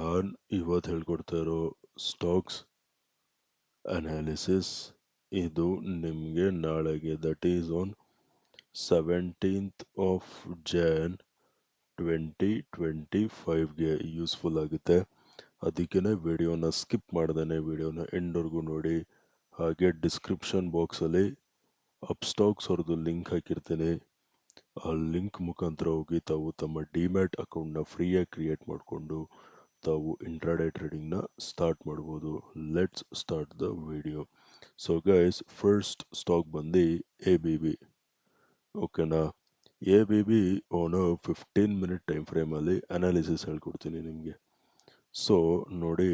ನಾನು ಇವತ್ತು ಹೇಳ್ಕೊಡ್ತಾ ಇರೋ ಸ್ಟಾಕ್ಸ್ ಅನಾಲಿಸಿಸ್ ಇದು ನಿಮಗೆ ನಾಳೆಗೆ that is on 17th of Jan 2025ಗೆ ಯೂಸ್ಫುಲ್ ಆಗುತ್ತೆ. ಅದಕ್ಕೇ ವಿಡಿಯೋನ ಸ್ಕಿಪ್ ಮಾಡ್ದೇ ವಿಡಿಯೋನ ಎಂಡ್ವರೆಗೂ ನೋಡಿ. ಹಾಗೆ ಡಿಸ್ಕ್ರಿಪ್ಷನ್ ಬಾಕ್ಸಲ್ಲಿ ಅಪ್ ಸ್ಟಾಕ್ಸ್ ಅವ್ರದ್ದು ಲಿಂಕ್ ಹಾಕಿರ್ತೀನಿ. ಆ ಲಿಂಕ್ ಮುಖಾಂತರ ಹೋಗಿ ತಾವು ತಮ್ಮ ಡಿಮ್ಯಾಟ್ ಅಕೌಂಟ್ನ ಫ್ರೀಯಾಗಿ ಕ್ರಿಯೇಟ್ ಮಾಡಿಕೊಂಡು ತಾವು ಇಂಟ್ರಾಡೇ ಟ್ರೇಡಿಂಗ್ನ ಸ್ಟಾರ್ಟ್ ಮಾಡ್ಬೋದು. Let's start the video. So guys, first stock ಬಂದು ABB. ಓಕೆನಾ? ABB ಓನ್ 15 ಮಿನಿಟ್ ಟೈಮ್ ಫ್ರೇಮಲ್ಲಿ ಅನಾಲಿಸಿಸ್ ಹೇಳ್ಕೊಡ್ತೀನಿ ನಿಮಗೆ. ಸೊ ನೋಡಿ,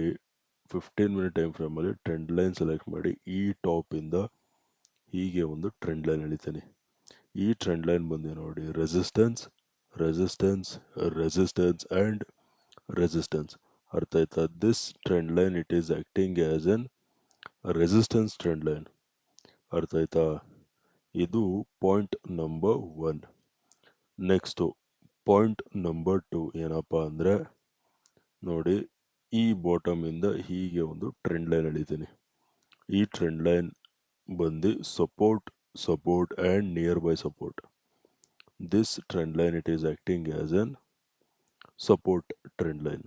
15 ಮಿನಿಟ್ ಟೈಮ್ ಫ್ರೇಮಲ್ಲಿ ಟ್ರೆಂಡ್ ಲೈನ್ ಸೆಲೆಕ್ಟ್ ಮಾಡಿ ಈ ಟಾಪಿಂದ ಹೀಗೆ ಒಂದು ಟ್ರೆಂಡ್ ಲೈನ್ ಎಳಿತೀನಿ. ಈ ಟ್ರೆಂಡ್ ಲೈನ್ ಬಂದು ನೋಡಿ, resistance resistance resistance and resistance. ಅರ್ಥ ಆಯ್ತಾ? This trend line it is acting as N resistance trend line. ಅರ್ಥ ಆಯ್ತಾ? ಇದು point number 1. Next point number 2 ಏನಪ್ಪ ಅಂದರೆ ನೋಡಿ, ಈ ಬಾಟಮಿಂದ ಹೀಗೆ ಒಂದು ಟ್ರೆಂಡ್ ಲೈನ್ ಎಳಿತೀನಿ. ಈ ಟ್ರೆಂಡ್ ಲೈನ್ ಬಂದು support support and nearby support. This trend line it is acting as an support trend line.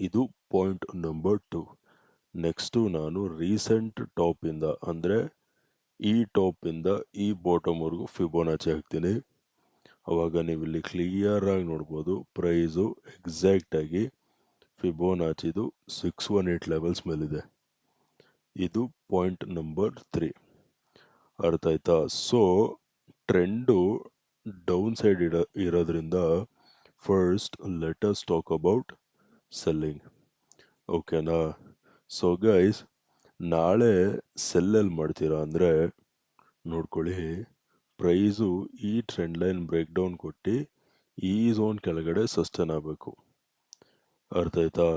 ಇದು ಪಾಯಿಂಟ್ ನಂಬರ್ 2. ನೆಕ್ಸ್ಟು ನಾನು ರೀಸೆಂಟ್ ಟಾಪಿಂದ ಅಂದರೆ ಈ ಟಾಪಿಂದ ಈ ಬಾಟಮ್ವರೆಗೂ ಫಿಬೋನಾಚಿ ಹಾಕ್ತೀನಿ. ಅವಾಗ ನೀವು ಇಲ್ಲಿ ಕ್ಲಿಯರಾಗಿ ನೋಡ್ಬೋದು ಪ್ರೈಸು ಎಕ್ಸಾಕ್ಟಾಗಿ ಫಿಬೋನಾಚಿದು 618 ಲೆವೆಲ್ಸ್ ಮೇಲಿದೆ. ಇದು ಪಾಯಿಂಟ್ ನಂಬರ್ 3. ಅರ್ಥ ಆಯ್ತಾ? ಸೊ ಟ್ರೆಂಡು ಡೌನ್ ಸೈಡ್ ಇರೋದ್ರಿಂದ first let us talk about selling. ಓಕೆನಾ? ಸೊ ಗೈಸ್, ನಾಳೆ ಸೆಲ್ಲೆಲ್ಲಿ ಮಾಡ್ತೀರಾ ಅಂದರೆ ನೋಡ್ಕೊಳ್ಳಿ, ಪ್ರೈಸು ಈ ಟ್ರೆಂಡ್ ಲೈನ್ ಬ್ರೇಕ್ ಡೌನ್ ಕೊಟ್ಟು ಈ ಝೋನ್ ಕೆಳಗಡೆ ಸಸ್ಟೇನ್ ಆಗಬೇಕು. ಅರ್ಥ ಆಯ್ತಾ?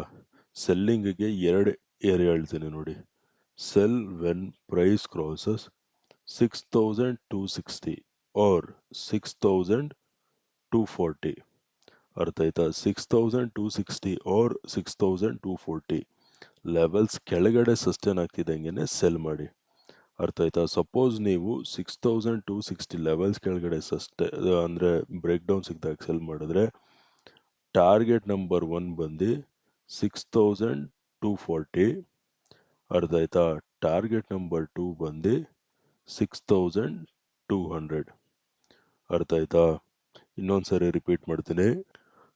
ಸೆಲ್ಲಿಂಗಿಗೆ 2 ಏರಿಯಾ ಹೇಳ್ತೀನಿ ನೋಡಿ. Sell when price crosses 6260 or 6240. ಅರ್ಥ ಆಯ್ತಾ? 6260 ಆರ್ 6240 ಲೆವೆಲ್ಸ್ ಕೆಳಗಡೆ ಸಸ್ಟೇನ್ ಆಗ್ತಿದ್ದಂಗೆ ಸೆಲ್ ಮಾಡಿ. ಅರ್ಥ ಆಯ್ತಾ? ಸಪೋಸ್ ನೀವು 6260 ಲೆವೆಲ್ಸ್ ಕೆಳಗಡೆ ಅಂದರೆ ಬ್ರೇಕ್ ಡೌನ್ ಸಿಕ್ಕಿದಾಗ ಸೆಲ್ ಮಾಡಿದ್ರೆ ಟಾರ್ಗೆಟ್ ನಂಬರ್ 1 ಬಂದು 6240. ಅರ್ಥ ಆಯ್ತಾ? ಟಾರ್ಗೆಟ್ ನಂಬರ್ 2 ಬಂದು 6200. ಅರ್ಥ ಆಯ್ತಾ? ಇನ್ನೊಂದ್ಸರಿ ರಿಪೀಟ್ ಮಾಡ್ತೀನಿ.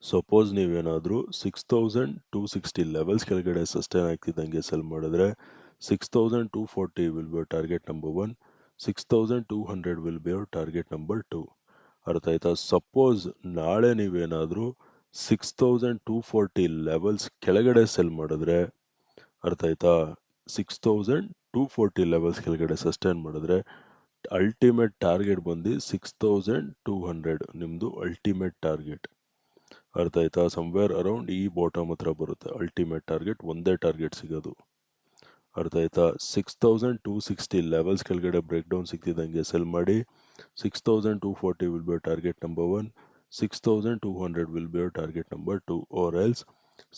ಸಪೋಸ್ ನೀವೇನಾದರೂ 6260 ಲೆವೆಲ್ಸ್ ಕೆಳಗಡೆ ಸಸ್ಟೇನ್ ಆಗ್ತಿದ್ದಂಗೆ ಸೆಲ್ ಮಾಡಿದ್ರೆ 6240 will be target number 1, 6200 will be hour target number 2. ಅರ್ಥ ಆಯ್ತಾ? ಸಪೋಸ್ ನಾಳೆ ನೀವೇನಾದರೂ 6240 ಲೆವೆಲ್ಸ್ ಕೆಳಗಡೆ ಸೆಲ್ ಮಾಡಿದ್ರೆ, ಅರ್ಥ ಆಯ್ತಾ, 6240 ಲೆವೆಲ್ಸ್ ಕೆಳಗಡೆ ಸಸ್ಟೇನ್ ಮಾಡಿದ್ರೆ ಅಲ್ಟಿಮೇಟ್ ಟಾರ್ಗೆಟ್ ಬಂದು 6200 ನಿಮ್ಮದು ಅಲ್ಟಿಮೇಟ್ ಟಾರ್ಗೆಟ್. ಅರ್ಥ ಆಯ್ತಾ? ಸಮ್ವೇರ್ ಅರೌಂಡ್ ಈ ಬಾಟಮ್ ಹತ್ರ ಬರುತ್ತೆ ಅಲ್ಟಿಮೇಟ್ ಟಾರ್ಗೆಟ್. ಒಂದೇ ಟಾರ್ಗೆಟ್ ಸಿಗೋದು. ಅರ್ಥ ಆಯ್ತಾ? 6260 ಲೆವೆಲ್ಸ್ ಕೆಳಗಡೆ ಬ್ರೇಕ್ ಡೌನ್ ಸಿಗ್ತಿದ್ದಂಗೆ ಸೆಲ್ ಮಾಡಿ. 6240 will be target number 1, 6200 will be target number 2, or else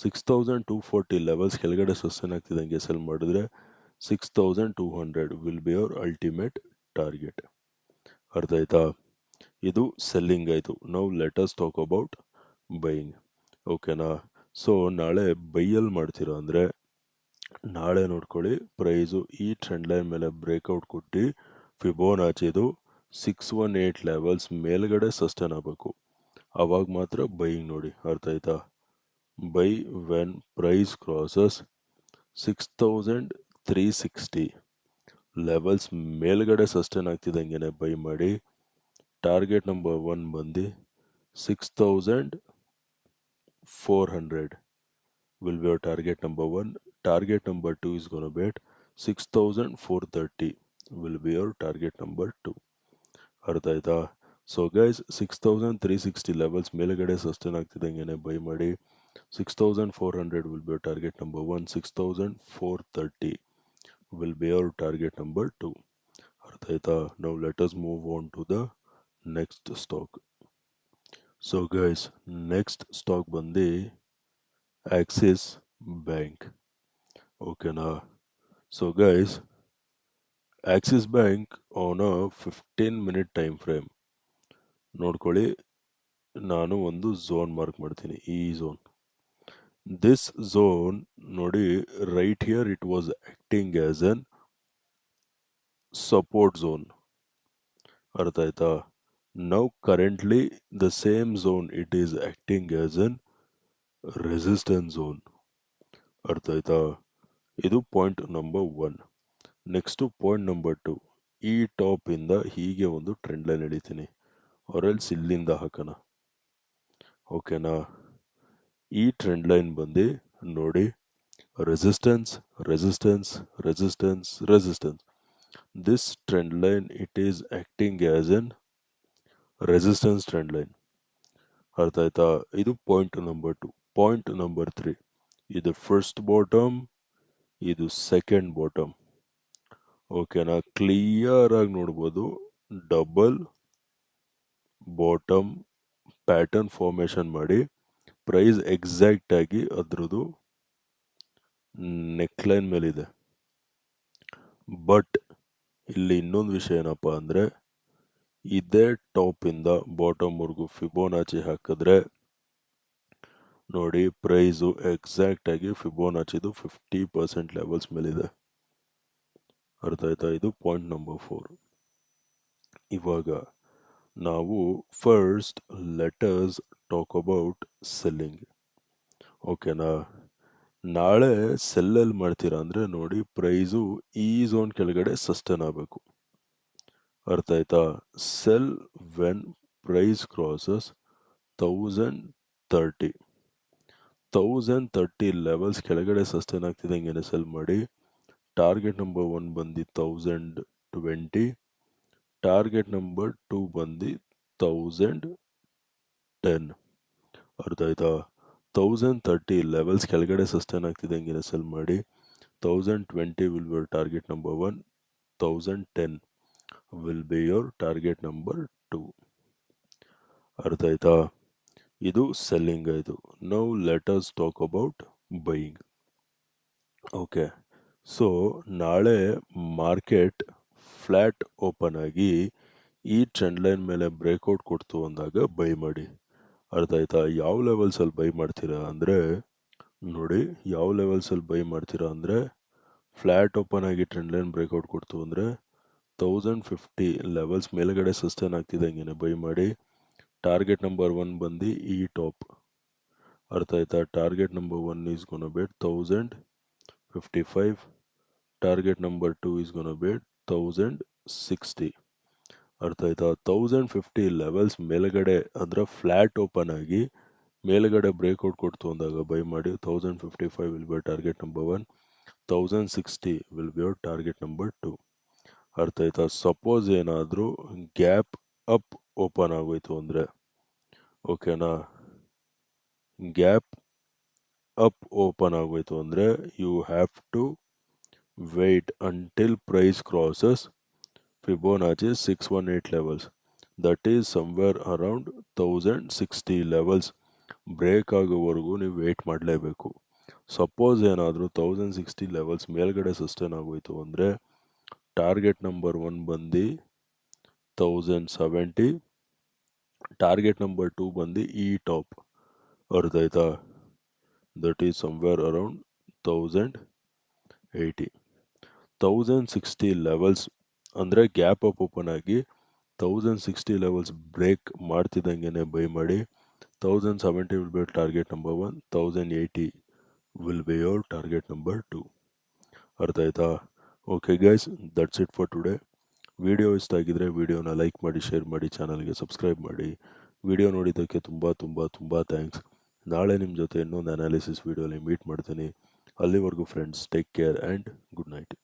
6240 levels ಕೆಳಗಡೆ ಸಸ್ಟೇನ್ ಆಗ್ತಿದ್ದಂಗೆ ಸೆಲ್ ಮಾಡಿದ್ರೆ 6200 will be our ultimate target. ಅರ್ಥ ಆಯ್ತಾ? ಇದು ಸೆಲ್ಲಿಂಗ್ ಆಯಿತು. Now let us talk about buying. ಓಕೆನಾ? ಸೊ ನಾಳೆ ಬೈಯಲ್ಲಿ ಮಾಡ್ತೀರಾ ಅಂದರೆ ನಾಳೆ ನೋಡ್ಕೊಳ್ಳಿ, ಪ್ರೈಸು ಈ ಟ್ರೆಂಡ್ ಲೈನ್ ಮೇಲೆ ಬ್ರೇಕ್ಔಟ್ ಕೊಟ್ಟು ಫಿಬೋನಾಚಿದು 618 ಲೆವೆಲ್ಸ್ ಮೇಲ್ಗಡೆ ಸಸ್ಟೇನ್ ಆಗಬೇಕು. ಆವಾಗ ಮಾತ್ರ ಬೈಯಿಂಗ್ ನೋಡಿ. ಅರ್ಥ ಆಯ್ತಾ? Buy when price crosses 6360 levels ಮೇಲ್ಗಡೆ ಸಸ್ಟೇನ್ ಆಗ್ತಿದ್ದಂಗೆ ಬೈ ಮಾಡಿ. ಟಾರ್ಗೆಟ್ ನಂಬರ್ 1 ಬಂದು 6400 will be our target number 1. Target number 2 is going to be at 6430 will be our target number 2. ಅರ್ಥ ಆಯ್ತಾ? ಸೊ ಗೈಸ್, 6360 ಲೆವೆಲ್ಸ್ ಮೇಲ್ಗಡೆ ಸಸ್ಟೇನ್ ಆಗ್ತಿದ್ದಂಗೆ ಬೈ ಮಾಡಿ. 6400 will be our target number 1, 6430 will be our target number 2. ಅರ್ಥ ಆಯ್ತಾ? Now let us move on to the next stock. So guys, next stock ಬಂದು Axis Bank. ಓಕೆನಾ? So guys, Axis Bank on a 15-minute time frame ನೋಡ್ಕೊಳ್ಳಿ. ನಾನು ಒಂದು zone mark ಮಾಡ್ತೀನಿ, ಈ zone. This zone ನೋಡಿ, right here it was acting as an support zone. ಅರ್ಥ ಆಯ್ತಾ? Now currently the same zone it is acting as an resistance zone. ಅರ್ಥ ಆಯ್ತಾ? ಇದು point number 1. Next point number 2. ಈ top ಇಂದ ಹೀಗೆ ಒಂದು ಟ್ರೆಂಡ್ ಲೈನ್ ಎಳಿತೀನಿ, ಆರೆಲ್ಸ್ ಇಲ್ಲಿಂದ ಹಾಕೋಣ. ಓಕೆನಾ? ಈ ಟ್ರೆಂಡ್ ಲೈನ್ ಬಂದು ನೋಡಿ, resistance resistance resistance resistance. This trend line it is acting as N resistance trend line. ಅರ್ಥ ಆಯ್ತಾ? ಇದು ಪಾಯಿಂಟ್ ನಂಬರ್ 2. ಪಾಯಿಂಟ್ ನಂಬರ್ 3, ಇದು ಫಸ್ಟ್ ಬಾಟಮ್, ಇದು ಸೆಕೆಂಡ್ ಬಾಟಮ್. ಓಕೆನಾ? ಕ್ಲಿಯರ್ ಆಗಿ ನೋಡ್ಬೋದು, ಡಬಲ್ ಬಾಟಮ್ ಪ್ಯಾಟರ್ನ್ ಫಾರ್ಮೇಶನ್ ಮಾಡಿ ಪ್ರೈಸ್ ಎಕ್ಸಾಕ್ಟ್ ಆಗಿ ಅದ್ರದ್ದು ನೆಕ್ಲೈನ್ ಮೇಲಿದೆ. ಬಟ್ ಇಲ್ಲಿ ಇನ್ನೊಂದು ವಿಷಯ ಏನಪ್ಪ ಅಂದರೆ, ಇದೇ ಟಾಪಿಂದ ಬಾಟಮ್ವರೆಗೂ ಫಿಬೋನಾಚಿ ಹಾಕಿದ್ರೆ ನೋಡಿ, ಪ್ರೈಸು ಎಕ್ಸಾಕ್ಟ್ ಆಗಿ ಫಿಬೋನಾಚಿದು 50% ಲೆವೆಲ್ಸ್ ಮೇಲಿದೆ. ಅರ್ಥ ಆಯ್ತಾ? ಇದು ಪಾಯಿಂಟ್ ನಂಬರ್ 4. ಇವಾಗ ನಾವು first letters talk about selling. ಓಕೆನಾ? ನಾಳೆ ಸೆಲ್ಲಲ್ಲಿ ಮಾಡ್ತೀರಾ ಅಂದರೆ ನೋಡಿ, ಪ್ರೈಸು ಈ ಝೋನ್ ಕೆಳಗಡೆ ಸಸ್ಟೇನ್ ಆಗಬೇಕು. ಅರ್ಥ ಆಯ್ತಾ? Sell when price crosses 1030. 1030 levels ಕೆಳಗಡೆ ಸಸ್ಟೇನ್ ಆಗ್ತಿದೆ, ಹಿಂಗೇನೆ ಸೆಲ್ ಮಾಡಿ. ಟಾರ್ಗೆಟ್ ನಂಬರ್ 1 ಬಂದು 1020, ಟಾರ್ಗೆಟ್ ನಂಬರ್ 2 ಬಂದು 1010. ಅರ್ಥ ಆಯ್ತಾ? 1030 ಲೆವೆಲ್ಸ್ ಕೆಳಗಡೆ ಸಸ್ಟೇನ್ ಆಗ್ತಿದೆ, ಹಿಂಗೇನೆ ಸೆಲ್ ಮಾಡಿ. 1020 will be target number 1, 1010 will be your target number 2. ಅರ್ಥ ಆಯ್ತಾ? ಇದು ಸೆಲ್ಲಿಂಗ್ ಆಯಿತು. Now let us talk about buying. Okay, so ನಾಳೆ ಮಾರ್ಕೆಟ್ ಫ್ಲ್ಯಾಟ್ ಓಪನ್ ಆಗಿ ಈ ಟ್ರೆಂಡ್ ಲೈನ್ ಮೇಲೆ ಬ್ರೇಕ್ಔಟ್ ಕೊಡ್ತು ಅಂದಾಗ ಬೈ ಮಾಡಿ. ಅರ್ಥ ಆಯ್ತಾ? ಯಾವ ಲೆವೆಲ್ಸಲ್ಲಿ ಬೈ ಮಾಡ್ತೀರಾ ಅಂದರೆ ನೋಡಿ, ಯಾವ ಲೆವೆಲ್ಸಲ್ಲಿ ಬೈ ಮಾಡ್ತೀರಾ ಅಂದರೆ, ಫ್ಲ್ಯಾಟ್ ಓಪನ್ ಆಗಿ ಟ್ರೆಂಡ್ ಲೈನ್ ಬ್ರೇಕ್ಔಟ್ ಕೊಡ್ತು ಅಂದರೆ 1050 ಲೆವೆಲ್ಸ್ ಮೇಲ್ಗಡೆ ಸಸ್ಟೇನ್ ಆಗ್ತಿದೆ, ಹಂಗೇನೆ ಬೈ ಮಾಡಿ. ಟಾರ್ಗೆಟ್ ನಂಬರ್ 1 ಬಂದು ಈ ಟಾಪ್. ಅರ್ಥ ಆಯ್ತಾ? Target number 1 is ಗೋನ B 1055, target number 2 is ಗೋನ B 1060. ಅರ್ಥ ಆಯ್ತಾ? 1050 ಲೆವೆಲ್ಸ್ ಮೇಲ್ಗಡೆ ಅಂದರೆ ಫ್ಲ್ಯಾಟ್ ಓಪನ್ ಆಗಿ ಮೇಲ್ಗಡೆ ಬ್ರೇಕ್ಔಟ್ ಕೊಡ್ತು ಅಂದಾಗ ಬೈ ಮಾಡಿ. 1055 will be target number 1, 1060 will be your target number 2. ಅರ್ಥ ಆಯ್ತಾ? ಸಪೋಸ್ ಏನಾದರೂ ಗ್ಯಾಪ್ ಅಪ್ ಓಪನ್ ಆಗೋಯ್ತು ಅಂದರೆ, ಓಕೆನಾ, ಗ್ಯಾಪ್ ಅಪ್ ಓಪನ್ ಆಗೋಯ್ತು ಅಂದರೆ you have to wait until price crosses Fibonacci 618 levels. That is somewhere around 1060 levels break ಆಗೋವರೆಗೂ ನೀವು ವೇಟ್ ಮಾಡಲೇಬೇಕು. ಸಪೋಸ್ ಏನಾದರೂ 1060 ಲೆವೆಲ್ಸ್ ಮೇಲ್ಗಡೆ ಸಸ್ಟೇನ್ ಆಗೋಯ್ತು ಅಂದರೆ ಟಾರ್ಗೆಟ್ ನಂಬರ್ 1 ಬಂದು 1070, ಟಾರ್ಗೆಟ್ ನಂಬರ್ 2 ಬಂದು ಈ ಟಾಪ್. ಅರ್ಥ ಆಯ್ತಾ? That is somewhere around 1080. 1060 levels ಅಂದರೆ ಗ್ಯಾಪ್ ಅಪ್ ಓಪನ್ ಆಗಿ 1060 ಲೆವೆಲ್ಸ್ ಬ್ರೇಕ್ ಮಾಡ್ತಿದ್ದಂಗೆ ಬೈ ಮಾಡಿ. 1070 will be target number 1, 1080 will be your target number 2. ಅರ್ಥ ಆಯ್ತಾ? Okay guys, that's it for today. Video ಇಷ್ಟ ಆಗಿದ್ರೆ ವಿಡಿಯೋನ ಲೈಕ್ ಮಾಡಿ, ಶೇರ್ ಮಾಡಿ, ಚಾನಲ್ಗೆ ಸಬ್ಸ್ಕ್ರೈಬ್ ಮಾಡಿ. ವಿಡಿಯೋ ನೋಡಿದ್ದಕ್ಕೆ ತುಂಬ ತುಂಬ ತುಂಬ ಥ್ಯಾಂಕ್ಸ್. ನಾಳೆ ನಿಮ್ಮ ಜೊತೆ ಇನ್ನೊಂದು ಅನಾಲಿಸಿಸ್ ವಿಡಿಯೋಲಿ ಮೀಟ್ ಮಾಡ್ತೀನಿ. ಅಲ್ಲಿವರೆಗೂ friends, take care and good night.